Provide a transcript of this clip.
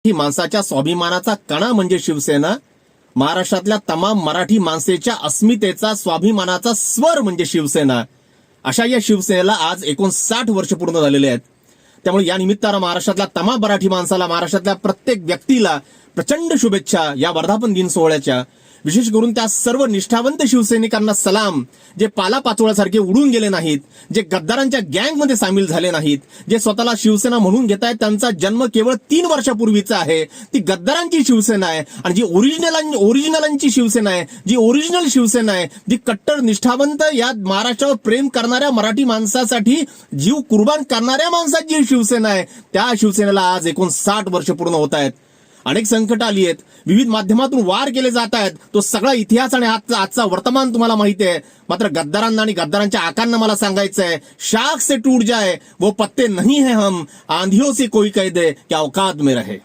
ही माणसाच्या स्वाभिमानाचा कणा म्हणजे शिवसेना, महाराष्ट्रातल्या तमाम मराठी माणसेच्या अस्मितेचा स्वाभिमानाचा स्वर म्हणजे शिवसेना. अशा या शिवसेनेला आज 59 वर्ष पूर्ण झालेले आहेत. त्यामुळे या निमित्तानं महाराष्ट्रातल्या तमाम मराठी माणसाला, महाराष्ट्रातल्या प्रत्येक व्यक्तीला प्रचंड शुभेच्छा या वर्धापन दिन सोहळ्याच्या. विशेष करून त्या सर्व निष्ठावंत शिवसैनिकांना सलाम, जे पालापाचोळ्यासारखे उडून गेले नाहीत, जे गद्दारांच्या गँगमध्ये सामील झाले नाहीत, जे स्वतःला शिवसेना म्हणून घेत आहेत. त्यांचा जन्म केवळ 3 वर्षापूर्वीचा आहे. ती गद्दारांची शिवसेना आहे. आणि जी ओरिजिनलांची शिवसेना आहे, जी ओरिजिनल शिवसेना आहे, जी कट्टर निष्ठावंत या महाराष्ट्रावर प्रेम करणाऱ्या मराठी माणसासाठी जीव कुर्बान करणाऱ्या माणसाची जी शिवसेना आहे, त्या शिवसेनेला आज 59 वर्ष पूर्ण होत आहेत. अनेक संकट आली आहेत, विविध माध्यमातून वार केले जात आहेत. तो सगळा इतिहास आणि आजचा वर्तमान तुम्हाला माहिती आहे. मात्र गद्दारांना आणि गद्दारांच्या आकांना मला सांगायचं आहे, शाख से टूट जाए वो पत्ते नहीं है हम, आंधियों से कोई कह दे क्या औकात में रहे.